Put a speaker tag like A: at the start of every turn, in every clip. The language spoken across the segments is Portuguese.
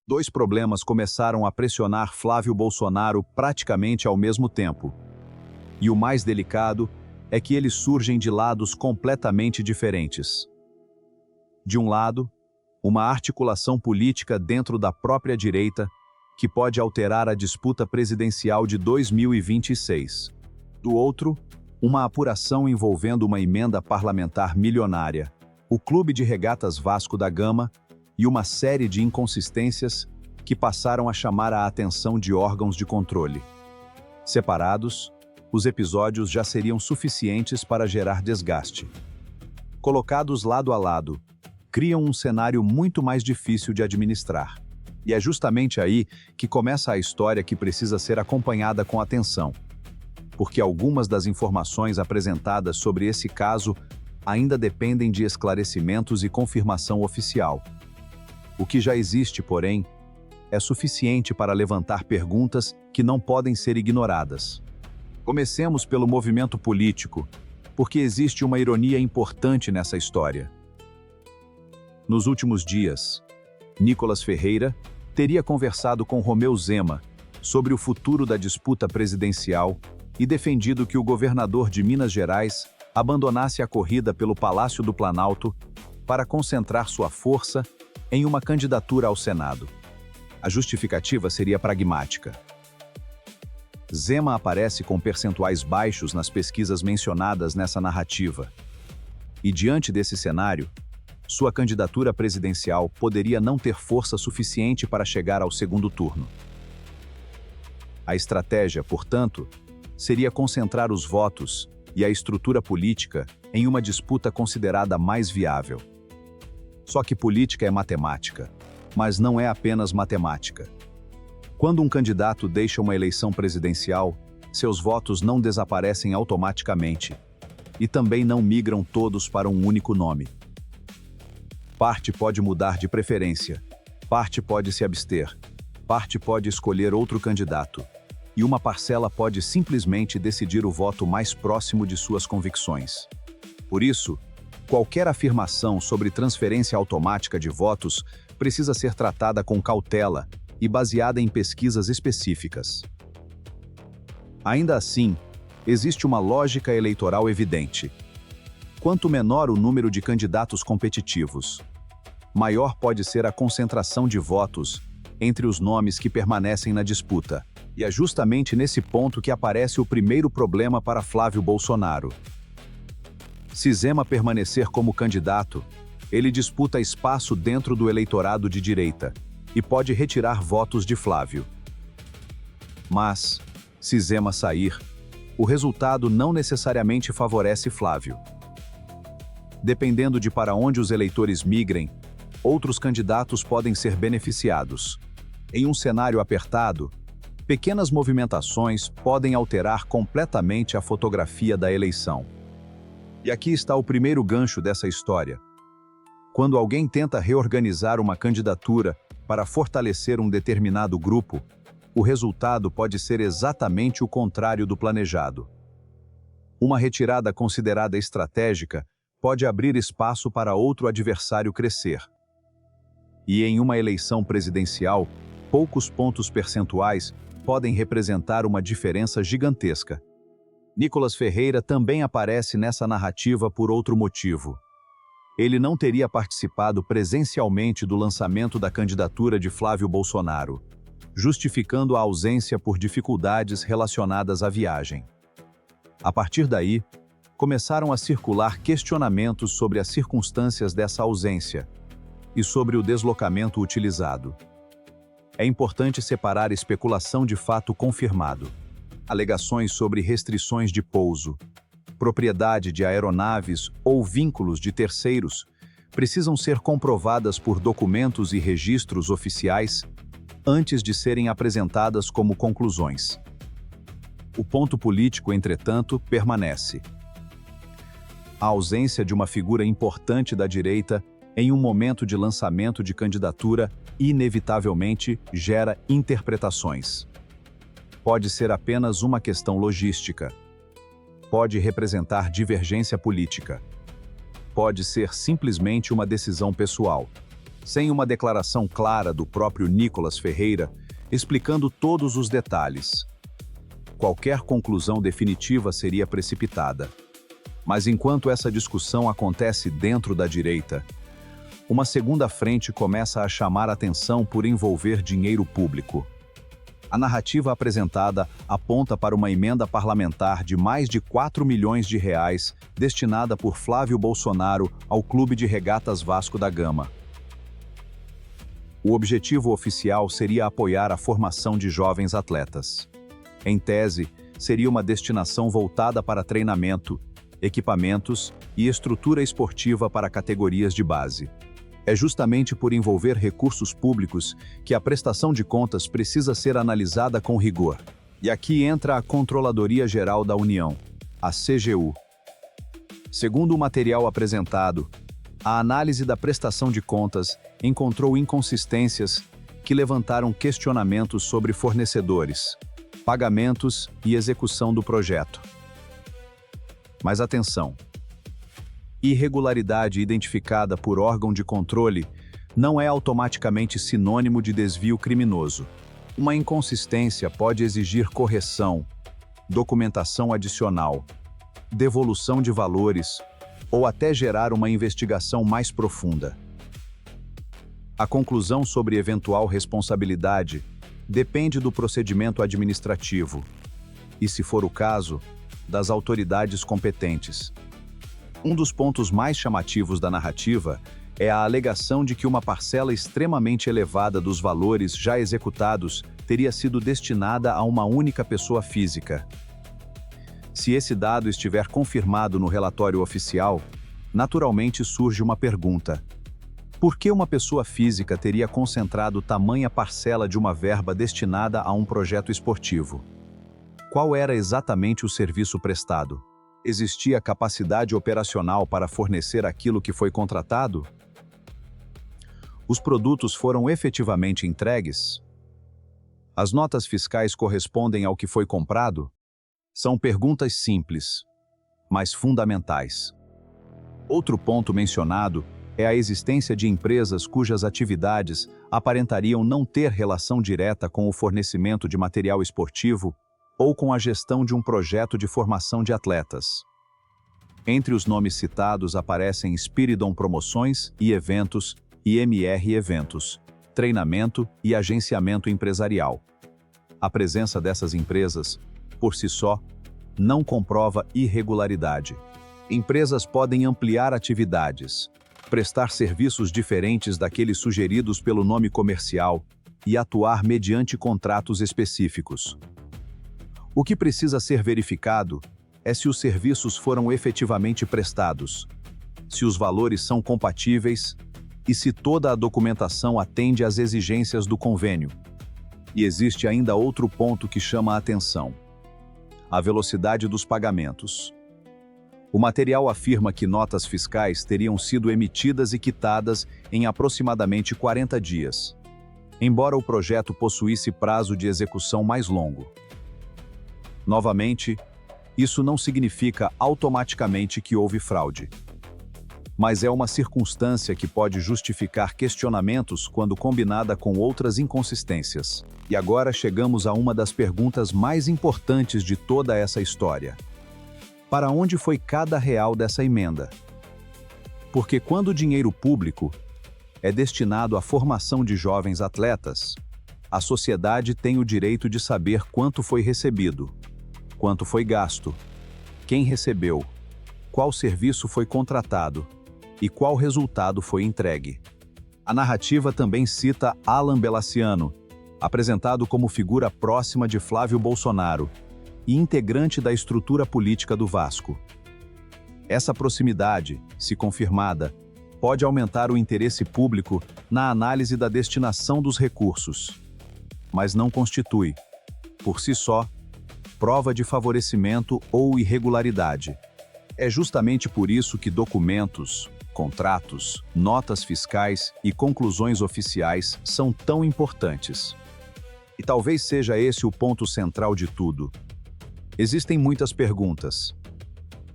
A: Dois problemas começaram a pressionar Flávio Bolsonaro praticamente ao mesmo tempo. E o mais delicado é que eles surgem de lados completamente diferentes. De um lado, uma articulação política dentro da própria direita que pode alterar a disputa presidencial de 2026. Do outro, uma apuração envolvendo uma emenda parlamentar milionária, o Clube de Regatas Vasco da Gama e uma série de inconsistências que passaram a chamar a atenção de órgãos de controle. Separados, os episódios já seriam suficientes para gerar desgaste. Colocados lado a lado, criam um cenário muito mais difícil de administrar. E é justamente aí que começa a história que precisa ser acompanhada com atenção. Porque algumas das informações apresentadas sobre esse caso ainda dependem de esclarecimentos e confirmação oficial. O que já existe, porém, é suficiente para levantar perguntas que não podem ser ignoradas. Comecemos pelo movimento político, porque existe uma ironia importante nessa história. Nos últimos dias, Nicolas Ferreira teria conversado com Romeu Zema sobre o futuro da disputa presidencial e defendido que o governador de Minas Gerais abandonasse a corrida pelo Palácio do Planalto para concentrar sua força em uma candidatura ao Senado. A justificativa seria pragmática. Zema aparece com percentuais baixos nas pesquisas mencionadas nessa narrativa. E diante desse cenário, sua candidatura presidencial poderia não ter força suficiente para chegar ao segundo turno. A estratégia, portanto, seria concentrar os votos e a estrutura política em uma disputa considerada mais viável. Só que política é matemática, mas não é apenas matemática. Quando um candidato deixa uma eleição presidencial, seus votos não desaparecem automaticamente e também não migram todos para um único nome. Parte pode mudar de preferência, parte pode se abster, parte pode escolher outro candidato, e uma parcela pode simplesmente decidir o voto mais próximo de suas convicções. Por isso, qualquer afirmação sobre transferência automática de votos precisa ser tratada com cautela e baseada em pesquisas específicas. Ainda assim, existe uma lógica eleitoral evidente. Quanto menor o número de candidatos competitivos, maior pode ser a concentração de votos entre os nomes que permanecem na disputa. E é justamente nesse ponto que aparece o primeiro problema para Flávio Bolsonaro. Se Zema permanecer como candidato, ele disputa espaço dentro do eleitorado de direita e pode retirar votos de Flávio. Mas, se Zema sair, o resultado não necessariamente favorece Flávio. Dependendo de para onde os eleitores migrem, outros candidatos podem ser beneficiados. Em um cenário apertado, pequenas movimentações podem alterar completamente a fotografia da eleição. E aqui está o primeiro gancho dessa história. Quando alguém tenta reorganizar uma candidatura para fortalecer um determinado grupo, o resultado pode ser exatamente o contrário do planejado. Uma retirada considerada estratégica pode abrir espaço para outro adversário crescer. E em uma eleição presidencial, poucos pontos percentuais podem representar uma diferença gigantesca. Nicolas Ferreira também aparece nessa narrativa por outro motivo. Ele não teria participado presencialmente do lançamento da candidatura de Flávio Bolsonaro, justificando a ausência por dificuldades relacionadas à viagem. A partir daí, começaram a circular questionamentos sobre as circunstâncias dessa ausência e sobre o deslocamento utilizado. É importante separar especulação de fato confirmado, alegações sobre restrições de pouso, propriedade de aeronaves ou vínculos de terceiros precisam ser comprovadas por documentos e registros oficiais antes de serem apresentadas como conclusões. O ponto político, entretanto, permanece. A ausência de uma figura importante da direita em um momento de lançamento de candidatura inevitavelmente gera interpretações. Pode ser apenas uma questão logística. Pode representar divergência política. Pode ser simplesmente uma decisão pessoal. sem uma declaração clara do próprio Nicolas Ferreira explicando todos os detalhes. Qualquer conclusão definitiva seria precipitada. Mas enquanto essa discussão acontece dentro da direita, uma segunda frente começa a chamar atenção por envolver dinheiro público. A narrativa apresentada aponta para uma emenda parlamentar de mais de 4 milhões de reais destinada por Flávio Bolsonaro ao Clube de Regatas Vasco da Gama. O objetivo oficial seria apoiar a formação de jovens atletas. Em tese, seria uma destinação voltada para treinamento, equipamentos e estrutura esportiva para categorias de base. É justamente por envolver recursos públicos que a prestação de contas precisa ser analisada com rigor. E aqui entra a Controladoria Geral da União, a CGU. Segundo o material apresentado, a análise da prestação de contas encontrou inconsistências que levantaram questionamentos sobre fornecedores, pagamentos e execução do projeto. Mas atenção! Irregularidade identificada por órgão de controle não é automaticamente sinônimo de desvio criminoso. Uma inconsistência pode exigir correção, documentação adicional, devolução de valores ou até gerar uma investigação mais profunda. A conclusão sobre eventual responsabilidade depende do procedimento administrativo e, se for o caso, das autoridades competentes. Um dos pontos mais chamativos da narrativa é a alegação de que uma parcela extremamente elevada dos valores já executados teria sido destinada a uma única pessoa física. Se esse dado estiver confirmado no relatório oficial, naturalmente surge uma pergunta: por que uma pessoa física teria concentrado tamanha parcela de uma verba destinada a um projeto esportivo? Qual era exatamente o serviço prestado? Existia capacidade operacional para fornecer aquilo que foi contratado? Os produtos foram efetivamente entregues? As notas fiscais correspondem ao que foi comprado? São perguntas simples, mas fundamentais. Outro ponto mencionado é a existência de empresas cujas atividades aparentariam não ter relação direta com o fornecimento de material esportivo ou com a gestão de um projeto de formação de atletas. Entre os nomes citados aparecem Spiridon Promoções e Eventos e MR Eventos, treinamento e agenciamento empresarial. A presença dessas empresas, por si só, não comprova irregularidade. Empresas podem ampliar atividades, prestar serviços diferentes daqueles sugeridos pelo nome comercial e atuar mediante contratos específicos. O que precisa ser verificado é se os serviços foram efetivamente prestados, se os valores são compatíveis e se toda a documentação atende às exigências do convênio. E existe ainda outro ponto que chama a atenção: a velocidade dos pagamentos. O material afirma que notas fiscais teriam sido emitidas e quitadas em aproximadamente 40 dias, embora o projeto possuísse prazo de execução mais longo. Novamente, isso não significa automaticamente que houve fraude, mas é uma circunstância que pode justificar questionamentos quando combinada com outras inconsistências. E agora chegamos a uma das perguntas mais importantes de toda essa história: para onde foi cada real dessa emenda? Porque quando o dinheiro público é destinado à formação de jovens atletas, a sociedade tem o direito de saber quanto foi recebido, quanto foi gasto, quem recebeu, qual serviço foi contratado e qual resultado foi entregue. A narrativa também cita Alan Belaciano, apresentado como figura próxima de Flávio Bolsonaro e integrante da estrutura política do Vasco. Essa proximidade, se confirmada, pode aumentar o interesse público na análise da destinação dos recursos, mas não constitui, por si só, prova de favorecimento ou irregularidade. É justamente por isso que documentos, contratos, notas fiscais e conclusões oficiais são tão importantes. E talvez seja esse o ponto central de tudo. Existem muitas perguntas.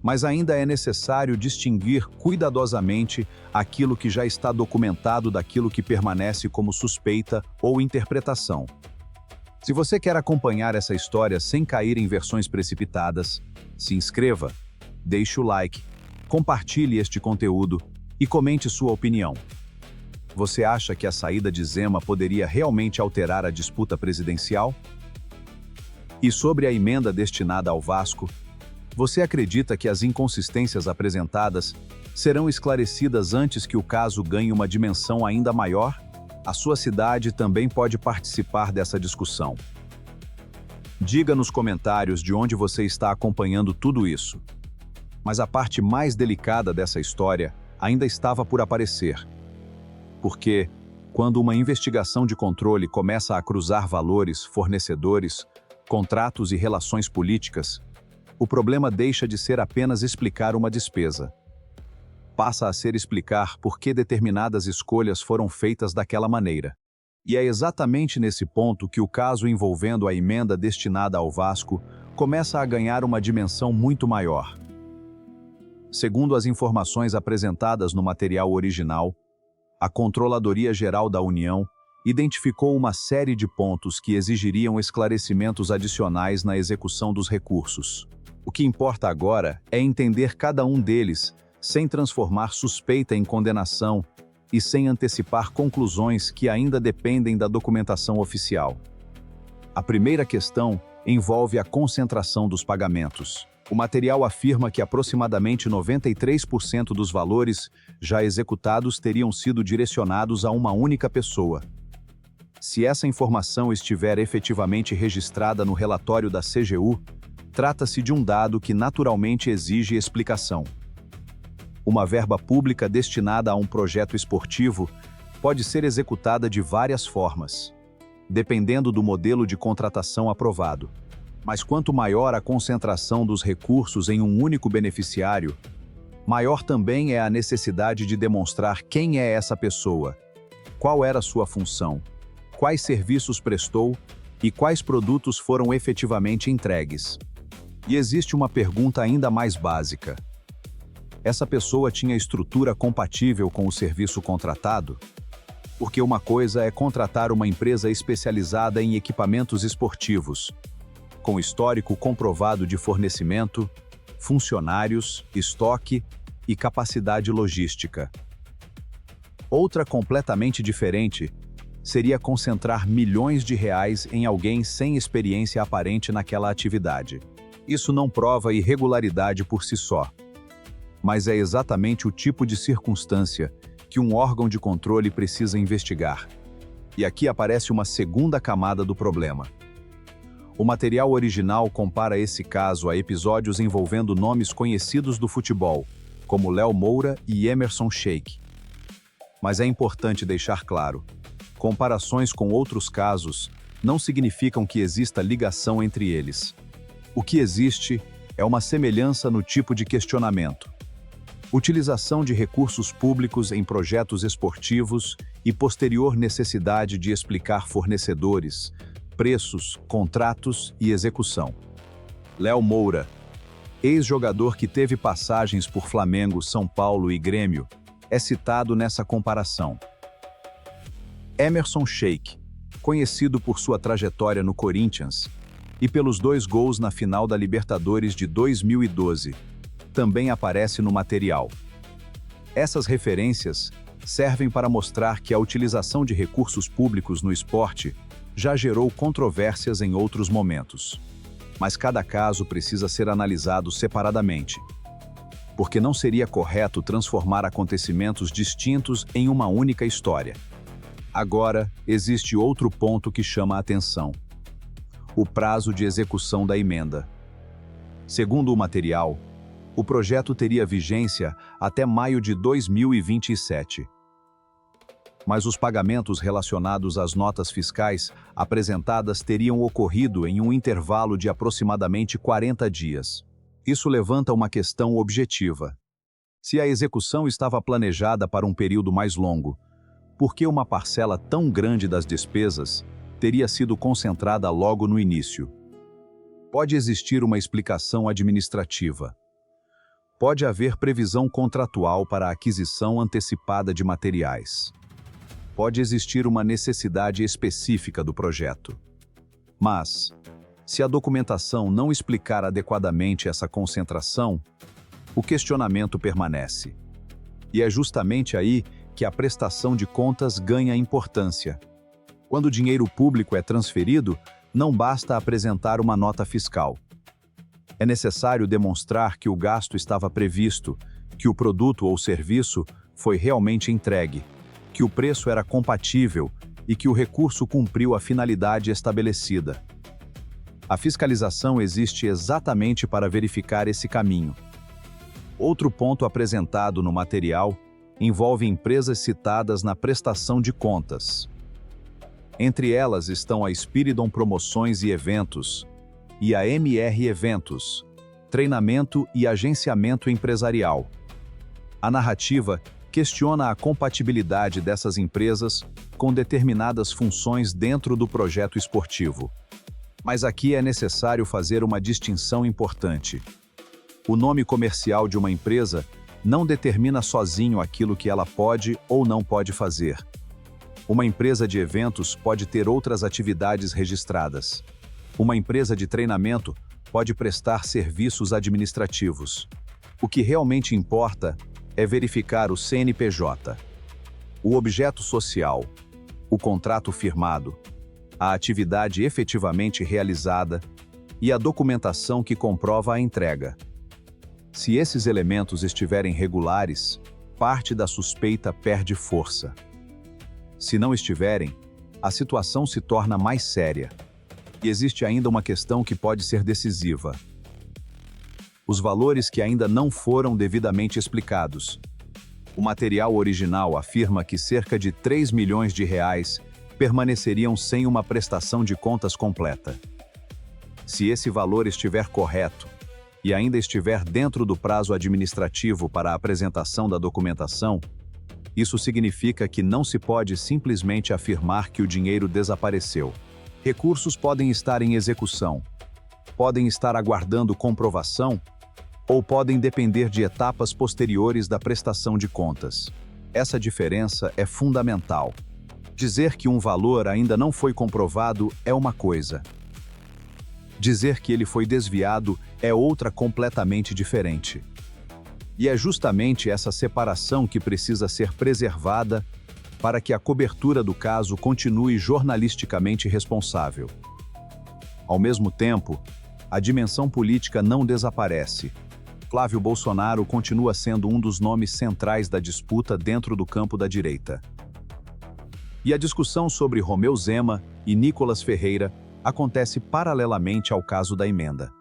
A: mas ainda é necessário distinguir cuidadosamente aquilo que já está documentado daquilo que permanece como suspeita ou interpretação. Se você quer acompanhar essa história sem cair em versões precipitadas, se inscreva, deixe o like, compartilhe este conteúdo e comente sua opinião. Você acha que a saída de Zema poderia realmente alterar a disputa presidencial? E sobre a emenda destinada ao Vasco, você acredita que as inconsistências apresentadas serão esclarecidas antes que o caso ganhe uma dimensão ainda maior? A sua cidade também pode participar dessa discussão. Diga nos comentários de onde você está acompanhando tudo isso. Mas a parte mais delicada dessa história ainda estava por aparecer. Porque, quando uma investigação de controle começa a cruzar valores, fornecedores, contratos e relações políticas, o problema deixa de ser apenas explicar uma despesa. Passa a ser explicar por que determinadas escolhas foram feitas daquela maneira. E é exatamente nesse ponto que o caso envolvendo a emenda destinada ao Vasco começa a ganhar uma dimensão muito maior. Segundo as informações apresentadas no material original, a Controladoria Geral da União identificou uma série de pontos que exigiriam esclarecimentos adicionais na execução dos recursos. O que importa agora é entender cada um deles, sem transformar suspeita em condenação e sem antecipar conclusões que ainda dependem da documentação oficial. A primeira questão envolve a concentração dos pagamentos. O material afirma que aproximadamente 93% dos valores já executados teriam sido direcionados a uma única pessoa. Se essa informação estiver efetivamente registrada no relatório da CGU, trata-se de um dado que naturalmente exige explicação. Uma verba pública destinada a um projeto esportivo pode ser executada de várias formas, dependendo do modelo de contratação aprovado. Mas quanto maior a concentração dos recursos em um único beneficiário, maior também é a necessidade de demonstrar quem é essa pessoa, qual era sua função, quais serviços prestou e quais produtos foram efetivamente entregues. E existe uma pergunta ainda mais básica. Essa pessoa tinha estrutura compatível com o serviço contratado? Porque uma coisa é contratar uma empresa especializada em equipamentos esportivos, com histórico comprovado de fornecimento, funcionários, estoque e capacidade logística. Outra completamente diferente seria concentrar milhões de reais em alguém sem experiência aparente naquela atividade. Isso não prova irregularidade por si só, mas é exatamente o tipo de circunstância que um órgão de controle precisa investigar. E aqui aparece uma segunda camada do problema. O material original compara esse caso a episódios envolvendo nomes conhecidos do futebol, como Léo Moura e Emerson Sheik. Mas é importante deixar claro, comparações com outros casos não significam que exista ligação entre eles. O que existe é uma semelhança no tipo de questionamento. Utilização de recursos públicos em projetos esportivos e posterior necessidade de explicar fornecedores, preços, contratos e execução. Léo Moura, ex-jogador que teve passagens por Flamengo, São Paulo e Grêmio, é citado nessa comparação. Emerson Sheik, conhecido por sua trajetória no Corinthians e pelos 2 gols na final da Libertadores de 2012, também aparece no material. Essas referências servem para mostrar que a utilização de recursos públicos no esporte já gerou controvérsias em outros momentos. Mas cada caso precisa ser analisado separadamente, porque não seria correto transformar acontecimentos distintos em uma única história. Agora, existe outro ponto que chama a atenção: o prazo de execução da emenda. Segundo o material, o projeto teria vigência até maio de 2027. Mas os pagamentos relacionados às notas fiscais apresentadas teriam ocorrido em um intervalo de aproximadamente 40 dias. Isso levanta uma questão objetiva. Se a execução estava planejada para um período mais longo, por que uma parcela tão grande das despesas teria sido concentrada logo no início? Pode existir uma explicação administrativa. Pode haver previsão contratual para a aquisição antecipada de materiais. Pode existir uma necessidade específica do projeto. Mas, se a documentação não explicar adequadamente essa concentração, o questionamento permanece. E é justamente aí que a prestação de contas ganha importância. Quando o dinheiro público é transferido, não basta apresentar uma nota fiscal. É necessário demonstrar que o gasto estava previsto, que o produto ou serviço foi realmente entregue, que o preço era compatível e que o recurso cumpriu a finalidade estabelecida. A fiscalização existe exatamente para verificar esse caminho. Outro ponto apresentado no material envolve empresas citadas na prestação de contas. Entre elas estão a Spiridon Promoções e Eventos e a MR Eventos, Treinamento e Agenciamento Empresarial. A narrativa questiona a compatibilidade dessas empresas com determinadas funções dentro do projeto esportivo. Mas aqui é necessário fazer uma distinção importante. O nome comercial de uma empresa não determina sozinho aquilo que ela pode ou não pode fazer. Uma empresa de eventos pode ter outras atividades registradas. Uma empresa de treinamento pode prestar serviços administrativos. O que realmente importa é verificar o CNPJ, o objeto social, o contrato firmado, a atividade efetivamente realizada e a documentação que comprova a entrega. Se esses elementos estiverem regulares, parte da suspeita perde força. Se não estiverem, a situação se torna mais séria. E existe ainda uma questão que pode ser decisiva: os valores que ainda não foram devidamente explicados. O material original afirma que cerca de 3 milhões de reais permaneceriam sem uma prestação de contas completa. Se esse valor estiver correto e ainda estiver dentro do prazo administrativo para a apresentação da documentação, isso significa que não se pode simplesmente afirmar que o dinheiro desapareceu. Recursos podem estar em execução, podem estar aguardando comprovação ou podem depender de etapas posteriores da prestação de contas. Essa diferença é fundamental. Dizer que um valor ainda não foi comprovado é uma coisa. Dizer que ele foi desviado é outra completamente diferente. E é justamente essa separação que precisa ser preservada para que a cobertura do caso continue jornalisticamente responsável. Ao mesmo tempo, a dimensão política não desaparece. Flávio Bolsonaro continua sendo um dos nomes centrais da disputa dentro do campo da direita. E a discussão sobre Romeu Zema e Nicolas Ferreira acontece paralelamente ao caso da emenda.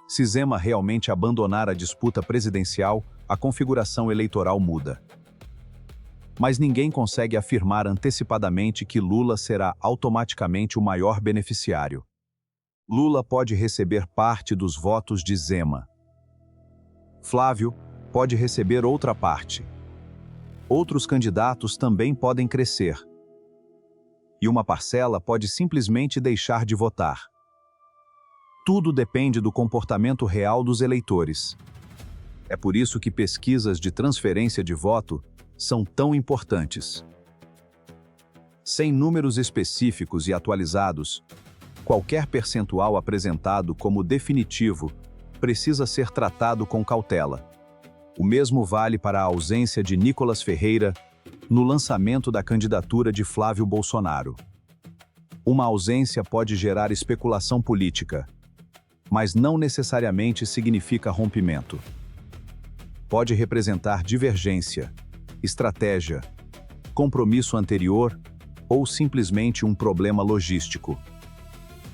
A: Se Zema realmente abandonar a disputa presidencial, a configuração eleitoral muda. Mas ninguém consegue afirmar antecipadamente que Lula será automaticamente o maior beneficiário. Lula pode receber parte dos votos de Zema. Flávio pode receber outra parte. Outros candidatos também podem crescer. E uma parcela pode simplesmente deixar de votar. Tudo depende do comportamento real dos eleitores. É por isso que pesquisas de transferência de voto são tão importantes. Sem números específicos e atualizados, qualquer percentual apresentado como definitivo precisa ser tratado com cautela. O mesmo vale para a ausência de Nicolas Ferreira no lançamento da candidatura de Flávio Bolsonaro. Uma ausência pode gerar especulação política, mas não necessariamente significa rompimento. Pode representar divergência, estratégia, compromisso anterior ou simplesmente um problema logístico.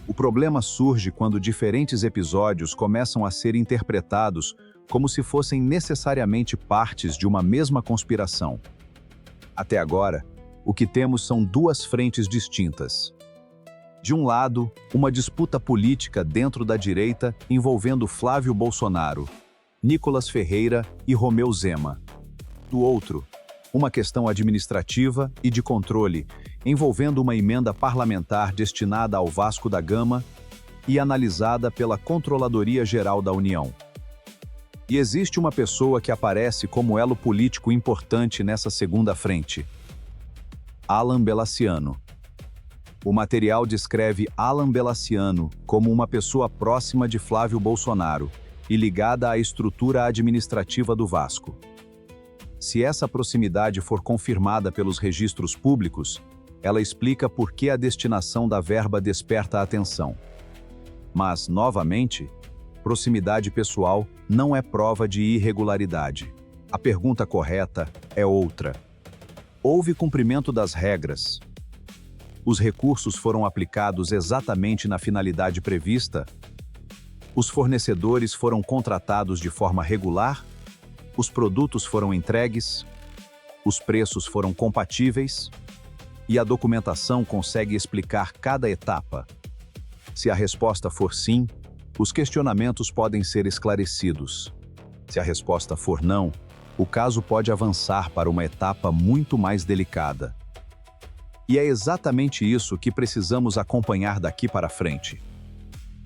A: O problema surge quando diferentes episódios começam a ser interpretados como se fossem necessariamente partes de uma mesma conspiração. Até agora, o que temos são duas frentes distintas. De um lado, uma disputa política dentro da direita envolvendo Flávio Bolsonaro, Nicolas Ferreira e Romeu Zema. Do outro, uma questão administrativa e de controle envolvendo uma emenda parlamentar destinada ao Vasco da Gama e analisada pela Controladoria Geral da União. E existe uma pessoa que aparece como elo político importante nessa segunda frente: Alan Belaciano. O material descreve Alan Belaciano como uma pessoa próxima de Flávio Bolsonaro e ligada à estrutura administrativa do Vasco. Se essa proximidade for confirmada pelos registros públicos, ela explica por que a destinação da verba desperta a atenção. Mas, novamente, proximidade pessoal não é prova de irregularidade. A pergunta correta é outra. Houve cumprimento das regras? Os recursos foram aplicados exatamente na finalidade prevista? Os fornecedores foram contratados de forma regular? Os produtos foram entregues? Os preços foram compatíveis? E a documentação consegue explicar cada etapa? Se a resposta for sim, os questionamentos podem ser esclarecidos. Se a resposta for não, o caso pode avançar para uma etapa muito mais delicada. E é exatamente isso que precisamos acompanhar daqui para frente.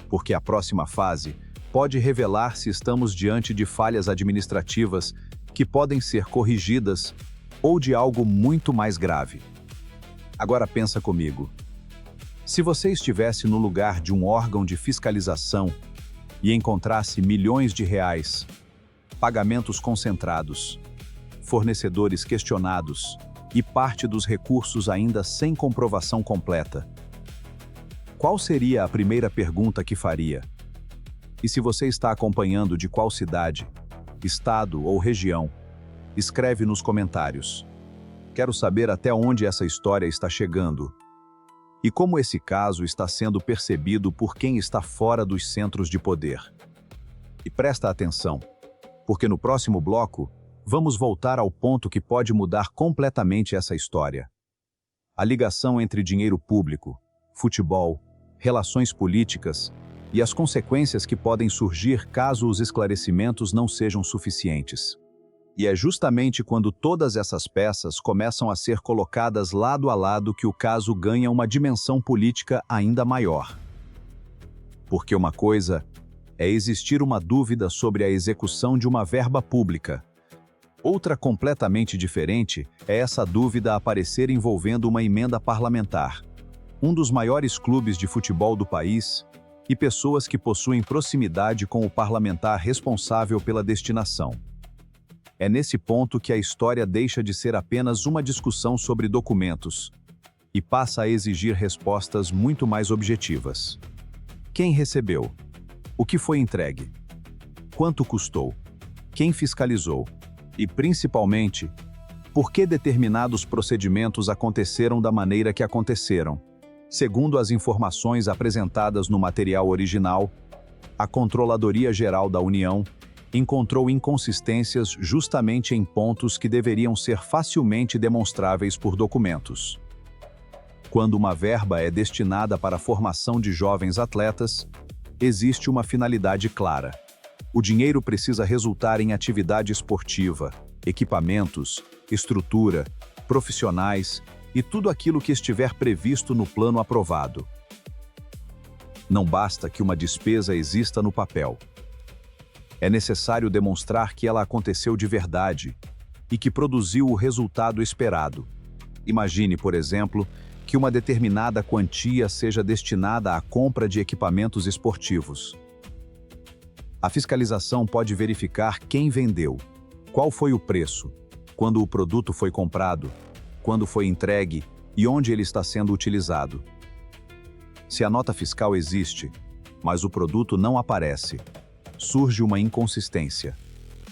A: Porque a próxima fase pode revelar se estamos diante de falhas administrativas que podem ser corrigidas ou de algo muito mais grave. Agora pensa comigo. Se você estivesse no lugar de um órgão de fiscalização e encontrasse milhões de reais, pagamentos concentrados, fornecedores questionados e parte dos recursos ainda sem comprovação completa, qual seria a primeira pergunta que faria? E se você está acompanhando de qual cidade, estado ou região, escreve nos comentários. Quero saber até onde essa história está chegando e como esse caso está sendo percebido por quem está fora dos centros de poder. E presta atenção, porque no próximo bloco, vamos voltar ao ponto que pode mudar completamente essa história. A ligação entre dinheiro público, futebol, relações políticas e as consequências que podem surgir caso os esclarecimentos não sejam suficientes. E é justamente quando todas essas peças começam a ser colocadas lado a lado que o caso ganha uma dimensão política ainda maior. Porque uma coisa é existir uma dúvida sobre a execução de uma verba pública. Outra completamente diferente é essa dúvida aparecer envolvendo uma emenda parlamentar, um dos maiores clubes de futebol do país, e pessoas que possuem proximidade com o parlamentar responsável pela destinação. É nesse ponto que a história deixa de ser apenas uma discussão sobre documentos e passa a exigir respostas muito mais objetivas. Quem recebeu? O que foi entregue? Quanto custou? Quem fiscalizou? E, principalmente, por que determinados procedimentos aconteceram da maneira que aconteceram? Segundo as informações apresentadas no material original, a Controladoria Geral da União encontrou inconsistências justamente em pontos que deveriam ser facilmente demonstráveis por documentos. Quando uma verba é destinada para a formação de jovens atletas, existe uma finalidade clara. O dinheiro precisa resultar em atividade esportiva, equipamentos, estrutura, profissionais e tudo aquilo que estiver previsto no plano aprovado. Não basta que uma despesa exista no papel. É necessário demonstrar que ela aconteceu de verdade e que produziu o resultado esperado. Imagine, por exemplo, que uma determinada quantia seja destinada à compra de equipamentos esportivos. A fiscalização pode verificar quem vendeu, qual foi o preço, quando o produto foi comprado, quando foi entregue e onde ele está sendo utilizado. Se a nota fiscal existe, mas o produto não aparece, surge uma inconsistência.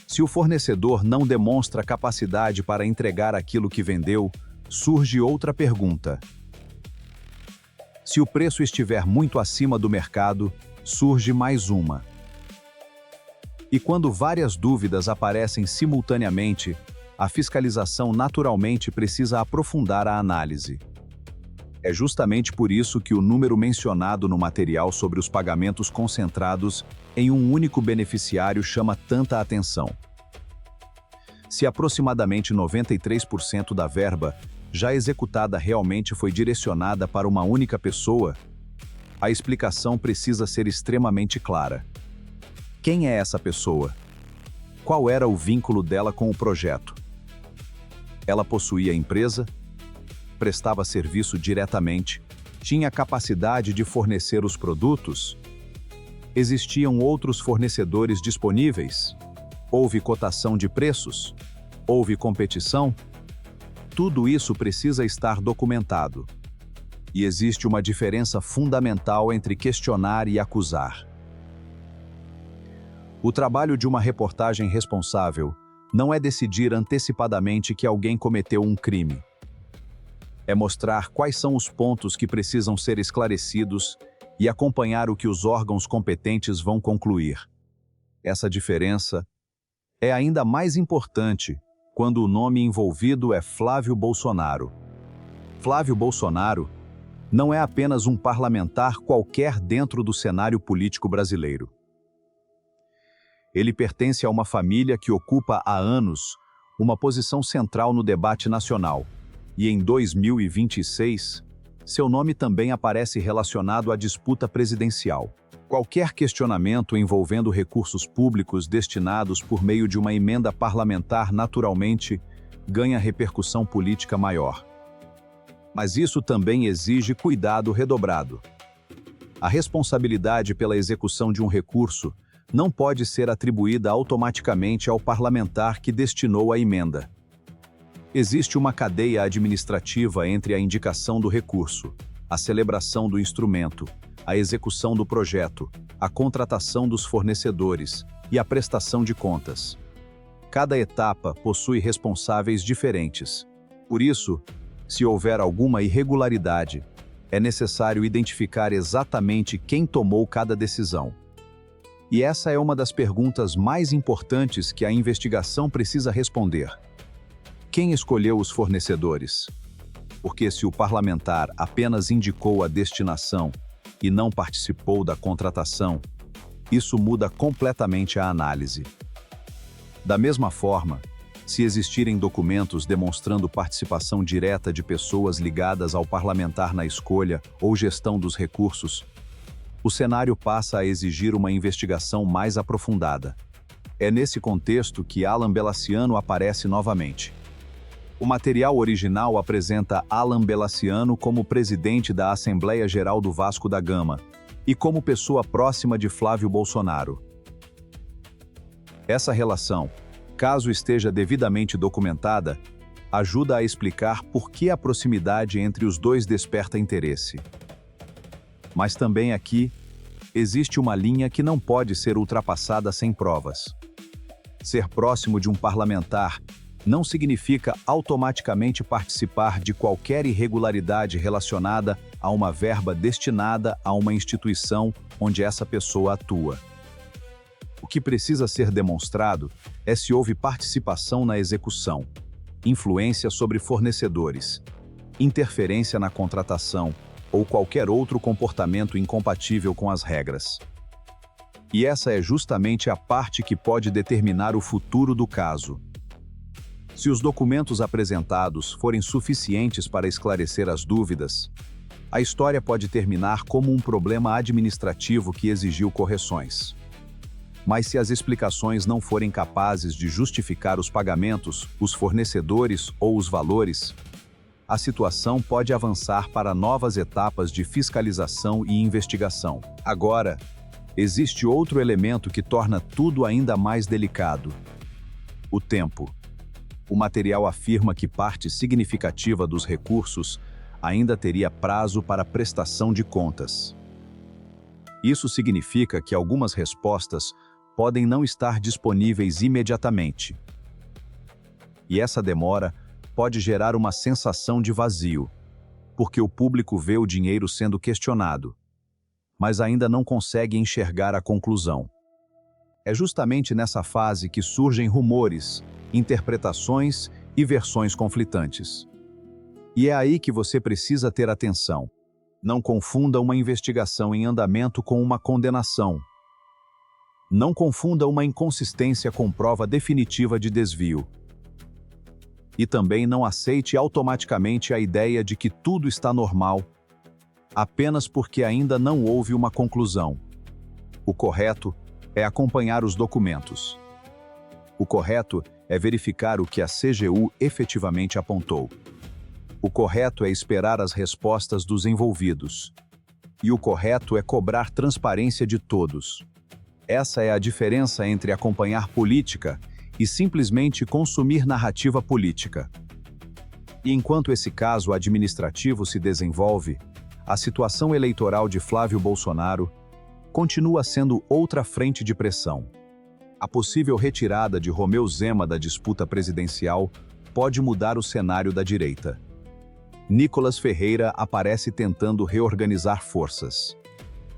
A: Se o fornecedor não demonstra capacidade para entregar aquilo que vendeu, surge outra pergunta. Se o preço estiver muito acima do mercado, surge mais uma. E quando várias dúvidas aparecem simultaneamente, a fiscalização naturalmente precisa aprofundar a análise. É justamente por isso que o número mencionado no material sobre os pagamentos concentrados em um único beneficiário chama tanta atenção. Se aproximadamente 93% da verba já executada realmente foi direcionada para uma única pessoa, a explicação precisa ser extremamente clara. Quem é essa pessoa? qual era o vínculo dela com o projeto. Ela possuía empresa, prestava serviço diretamente, tinha capacidade de fornecer os produtos? Existiam outros fornecedores disponíveis? Houve cotação de preços? Houve competição? Tudo isso precisa estar documentado. E existe uma diferença fundamental entre questionar e acusar. O trabalho de uma reportagem responsável não é decidir antecipadamente que alguém cometeu um crime. É mostrar quais são os pontos que precisam ser esclarecidos e acompanhar o que os órgãos competentes vão concluir. Essa diferença é ainda mais importante quando o nome envolvido é Flávio Bolsonaro. Flávio Bolsonaro não é apenas um parlamentar qualquer dentro do cenário político brasileiro. Ele pertence a uma família que ocupa há anos uma posição central no debate nacional, e em 2026, seu nome também aparece relacionado à disputa presidencial. Qualquer questionamento envolvendo recursos públicos destinados por meio de uma emenda parlamentar naturalmente ganha repercussão política maior. Mas isso também exige cuidado redobrado. A responsabilidade pela execução de um recurso não pode ser atribuída automaticamente ao parlamentar que destinou a emenda. Existe uma cadeia administrativa entre a indicação do recurso, a celebração do instrumento, a execução do projeto, a contratação dos fornecedores e a prestação de contas. Cada etapa possui responsáveis diferentes. Por isso, se houver alguma irregularidade, é necessário identificar exatamente quem tomou cada decisão. E essa é uma das perguntas mais importantes que a investigação precisa responder. Quem escolheu os fornecedores? Porque se o parlamentar apenas indicou a destinação e não participou da contratação, isso muda completamente a análise. Da mesma forma, se existirem documentos demonstrando participação direta de pessoas ligadas ao parlamentar na escolha ou gestão dos recursos, o cenário passa a exigir uma investigação mais aprofundada. É nesse contexto que Alan Belaciano aparece novamente. O material original apresenta Alan Belaciano como presidente da Assembleia Geral do Vasco da Gama e como pessoa próxima de Flávio Bolsonaro. Essa relação, caso esteja devidamente documentada, ajuda a explicar por que a proximidade entre os dois desperta interesse. Mas também aqui, existe uma linha que não pode ser ultrapassada sem provas. Ser próximo de um parlamentar não significa automaticamente participar de qualquer irregularidade relacionada a uma verba destinada a uma instituição onde essa pessoa atua. O que precisa ser demonstrado é se houve participação na execução, influência sobre fornecedores, interferência na contratação ou qualquer outro comportamento incompatível com as regras. E essa é justamente a parte que pode determinar o futuro do caso. Se os documentos apresentados forem suficientes para esclarecer as dúvidas, a história pode terminar como um problema administrativo que exigiu correções. Mas se as explicações não forem capazes de justificar os pagamentos, os fornecedores ou os valores, a situação pode avançar para novas etapas de fiscalização e investigação. Agora, existe outro elemento que torna tudo ainda mais delicado: o tempo. O material afirma que parte significativa dos recursos ainda teria prazo para prestação de contas. Isso significa que algumas respostas podem não estar disponíveis imediatamente. E essa demora pode gerar uma sensação de vazio, porque o público vê o dinheiro sendo questionado, mas ainda não consegue enxergar a conclusão. É justamente nessa fase que surgem rumores, interpretações e versões conflitantes. E é aí que você precisa ter atenção. Não confunda uma investigação em andamento com uma condenação. Não confunda uma inconsistência com prova definitiva de desvio. E também não aceite automaticamente a ideia de que tudo está normal, apenas porque ainda não houve uma conclusão. O correto é acompanhar os documentos. O correto é verificar o que a CGU efetivamente apontou. O correto é esperar as respostas dos envolvidos. E o correto é cobrar transparência de todos. Essa é a diferença entre acompanhar política e simplesmente consumir narrativa política. E enquanto esse caso administrativo se desenvolve, a situação eleitoral de Flávio Bolsonaro continua sendo outra frente de pressão. A possível retirada de Romeu Zema da disputa presidencial pode mudar o cenário da direita. Nicolas Ferreira aparece tentando reorganizar forças.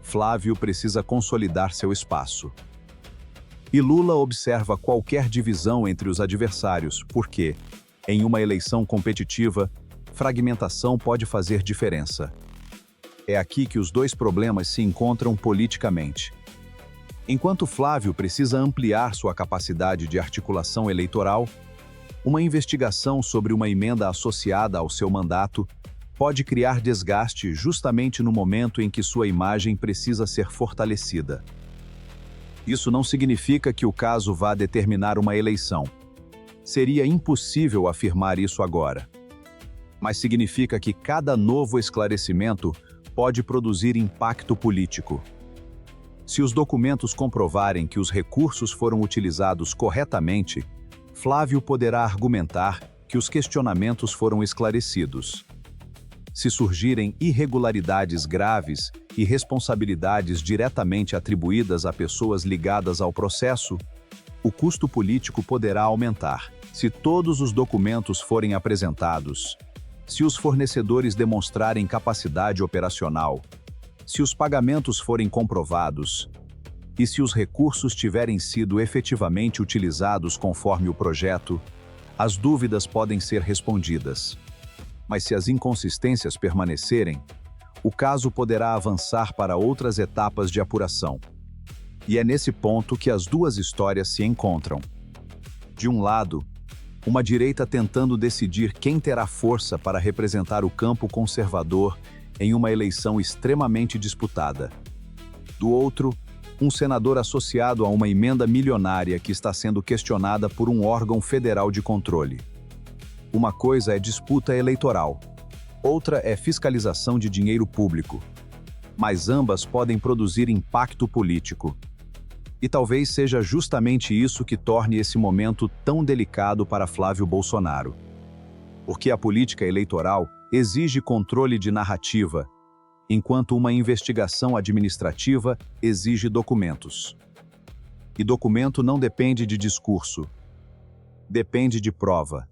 A: Flávio precisa consolidar seu espaço. E Lula observa qualquer divisão entre os adversários, porque, em uma eleição competitiva, fragmentação pode fazer diferença. É aqui que os dois problemas se encontram politicamente. Enquanto Flávio precisa ampliar sua capacidade de articulação eleitoral, uma investigação sobre uma emenda associada ao seu mandato pode criar desgaste justamente no momento em que sua imagem precisa ser fortalecida. Isso não significa que o caso vá determinar uma eleição. Seria impossível afirmar isso agora. Mas significa que cada novo esclarecimento pode produzir impacto político. Se os documentos comprovarem que os recursos foram utilizados corretamente, Flávio poderá argumentar que os questionamentos foram esclarecidos. Se surgirem irregularidades graves e responsabilidades diretamente atribuídas a pessoas ligadas ao processo, o custo político poderá aumentar. Se todos os documentos forem apresentados, se os fornecedores demonstrarem capacidade operacional, se os pagamentos forem comprovados e se os recursos tiverem sido efetivamente utilizados conforme o projeto, as dúvidas podem ser respondidas. Mas se as inconsistências permanecerem, o caso poderá avançar para outras etapas de apuração. E é nesse ponto que as duas histórias se encontram. De um lado, uma direita tentando decidir quem terá força para representar o campo conservador em uma eleição extremamente disputada. Do outro, um senador associado a uma emenda milionária que está sendo questionada por um órgão federal de controle. Uma coisa é disputa eleitoral, outra é fiscalização de dinheiro público. Mas ambas podem produzir impacto político. E talvez seja justamente isso que torne esse momento tão delicado para Flávio Bolsonaro. Porque a política eleitoral exige controle de narrativa, enquanto uma investigação administrativa exige documentos. E documento não depende de discurso, depende de prova.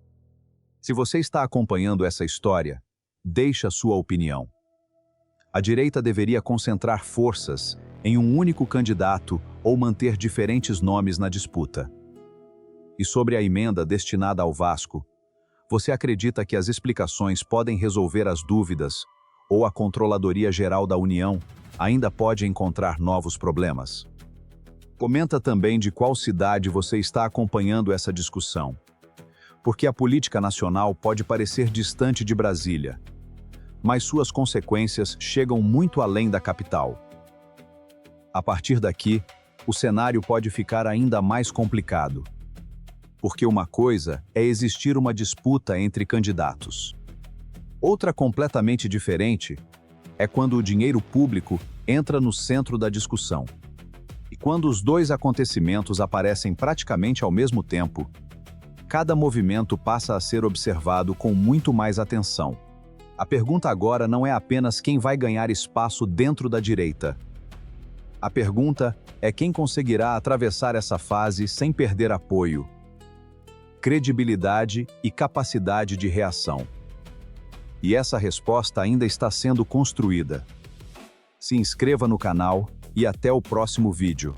A: Se você está acompanhando essa história, deixe a sua opinião. A direita deveria concentrar forças em um único candidato ou manter diferentes nomes na disputa. E sobre a emenda destinada ao Vasco, você acredita que as explicações podem resolver as dúvidas ou a Controladoria Geral da União ainda pode encontrar novos problemas? Comenta também de qual cidade você está acompanhando essa discussão. Porque a política nacional pode parecer distante de Brasília, mas suas consequências chegam muito além da capital. A partir daqui, o cenário pode ficar ainda mais complicado. Porque uma coisa é existir uma disputa entre candidatos. Outra completamente diferente é quando o dinheiro público entra no centro da discussão. E quando os dois acontecimentos aparecem praticamente ao mesmo tempo, cada movimento passa a ser observado com muito mais atenção. A pergunta agora não é apenas quem vai ganhar espaço dentro da direita. A pergunta é quem conseguirá atravessar essa fase sem perder apoio, credibilidade e capacidade de reação. E essa resposta ainda está sendo construída. Se inscreva no canal e até o próximo vídeo.